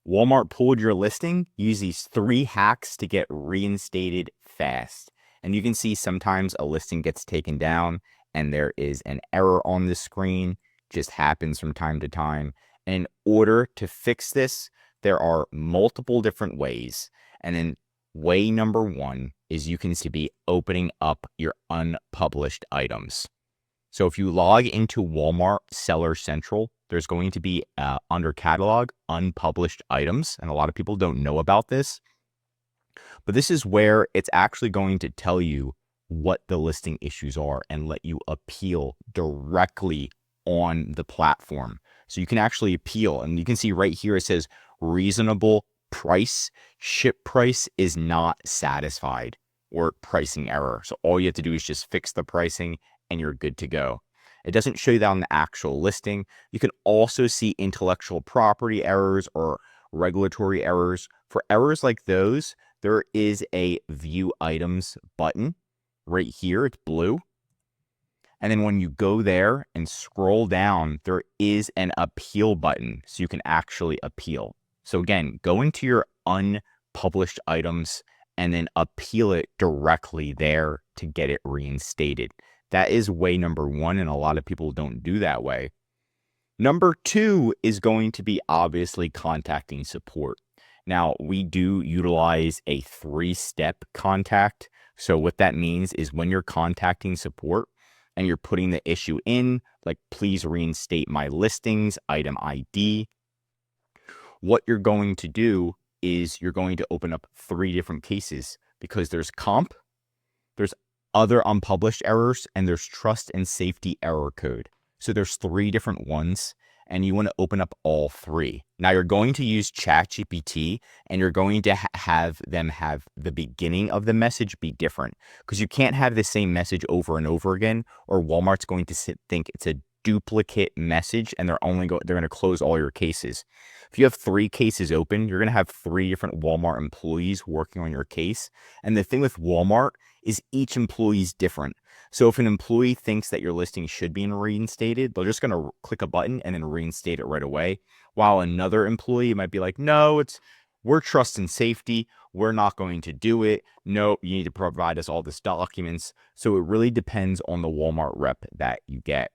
Walmart pulled your listing. Use these 3 hacks to get reinstated fast. And you can see sometimes a listing gets taken down and there is an error on the screen. Just happens from time to time. And in order to fix this, there are multiple different ways. And then way number 1 is you can be opening up your unpublished items. So if you log into Walmart Seller Central, there's going to be under catalog, unpublished items. And a lot of people don't know about this. But this is where it's actually going to tell you what the listing issues are and let you appeal directly on the platform. So you can actually appeal, and you can see right here, it says reasonable price, ship price is not satisfied, or pricing error. So all you have to do is just fix the pricing and you're good to go. It doesn't show you that on the actual listing. You can also see intellectual property errors or regulatory errors. For errors like those, there is a view items button right here. It's blue. And then when you go there and scroll down, there is an appeal button. So you can actually appeal. So again, go into your unpublished items and then appeal it directly there to get it reinstated. That is way number 1, and a lot of people don't do that way. Number 2 is going to be obviously contacting support. Now, we do utilize a 3-step contact. So what that means is when you're contacting support and you're putting the issue in, like, please reinstate my listings, item ID, what you're going to do is you're going to open up 3 different cases, because there's comp, there's other unpublished errors, and there's trust and safety error code. So there's 3 different ones, and you want to open up all 3. Now you're going to use ChatGPT, and you're going to have them have the beginning of the message be different, because you can't have the same message over and over again, or Walmart's going to think it's a duplicate message, and they're going to close all your cases. If you have 3 cases open, you're going to have 3 different Walmart employees working on your case. And the thing with Walmart is each employee is different. So if an employee thinks that your listing should be reinstated, they're just going to click a button and then reinstate it right away. While another employee might be like, no, we're trust and safety. We're not going to do it. No, you need to provide us all this documents. So it really depends on the Walmart rep that you get.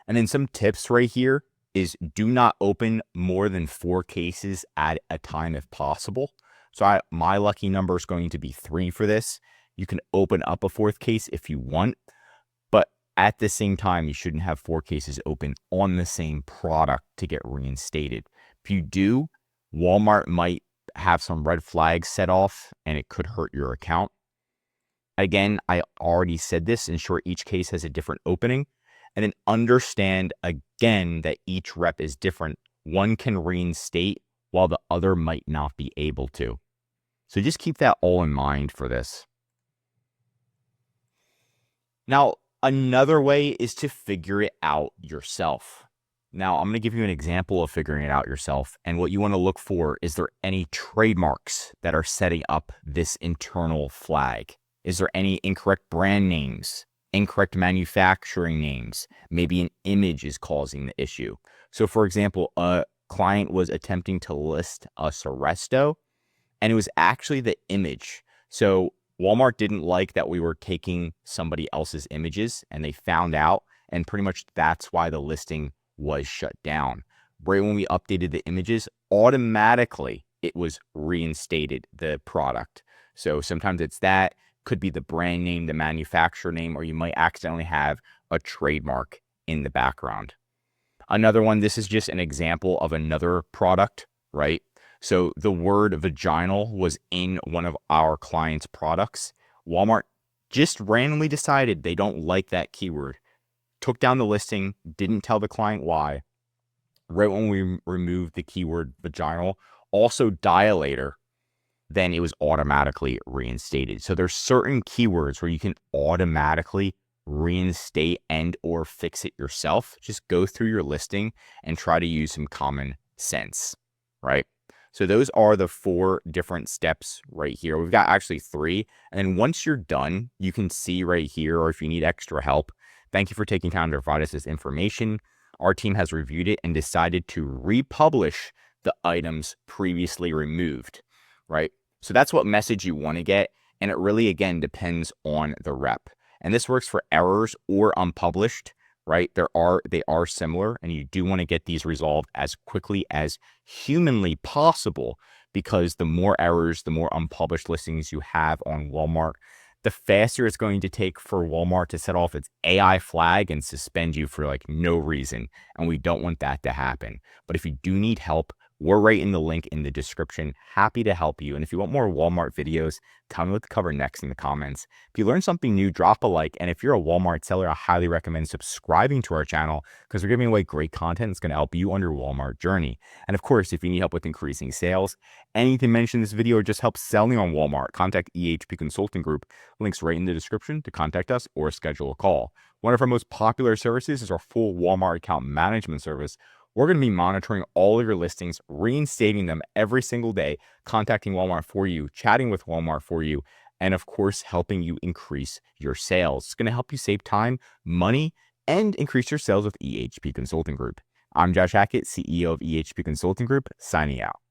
And then some tips right here is do not open more than 4 cases at a time if possible. So my lucky number is going to be 3 for this. You can open up a 4th case if you want, but at the same time, you shouldn't have 4 cases open on the same product to get reinstated. If you do, Walmart might have some red flags set off and it could hurt your account. Again, I already said this, ensure each case has a different opening, and then understand again that each rep is different. One can reinstate while the other might not be able to. So just keep that all in mind for this. Now, another way is to figure it out yourself. Now, I'm going to give you an example of figuring it out yourself. And what you want to look for is there any trademarks that are setting up this internal flag? Is there any incorrect brand names, incorrect manufacturing names? Maybe an image is causing the issue. So for example, a client was attempting to list a Seresto, and it was actually the image. So Walmart didn't like that we were taking somebody else's images, and they found out, and pretty much that's why the listing was shut down. Right when we updated the images, automatically it was reinstated, the product. So sometimes it's that, could be the brand name, the manufacturer name, or you might accidentally have a trademark in the background. Another one, this is just an example of another product, right? So the word vaginal was in one of our clients' products. Walmart just randomly decided they don't like that keyword, took down the listing, didn't tell the client why. Right when we removed the keyword vaginal, also dilator, then it was automatically reinstated. So there's certain keywords where you can automatically reinstate and or fix it yourself. Just go through your listing and try to use some common sense, right? So those are the 4 different steps right here. We've got actually 3. And then once you're done, you can see right here, or if you need extra help, thank you for taking time to provide us this information. our team has reviewed it and decided to republish the items previously removed, right? So that's what message you want to get. And it really, again, depends on the rep. And this works for errors or unpublished, right? They are similar, and you do want to get these resolved as quickly as humanly possible, because the more errors, the more unpublished listings you have on Walmart, the faster it's going to take for Walmart to set off its AI flag and suspend you for like no reason. And we don't want that to happen. But if you do need help, we're right in the link in the description. Happy to help you. And if you want more Walmart videos, tell me what to cover next in the comments. If you learned something new, drop a like. And if you're a Walmart seller, I highly recommend subscribing to our channel, because we're giving away great content that's going to help you on your Walmart journey. And of course, if you need help with increasing sales, anything mentioned in this video or just help selling on Walmart, contact EHP Consulting Group. Links right in the description to contact us or schedule a call. One of our most popular services is our full Walmart account management service. We're going to be monitoring all of your listings, reinstating them every single day, contacting Walmart for you, chatting with Walmart for you, and of course, helping you increase your sales. It's going to help you save time, money, and increase your sales with EHP Consulting Group. I'm Josh Hackett, CEO of EHP Consulting Group, signing out.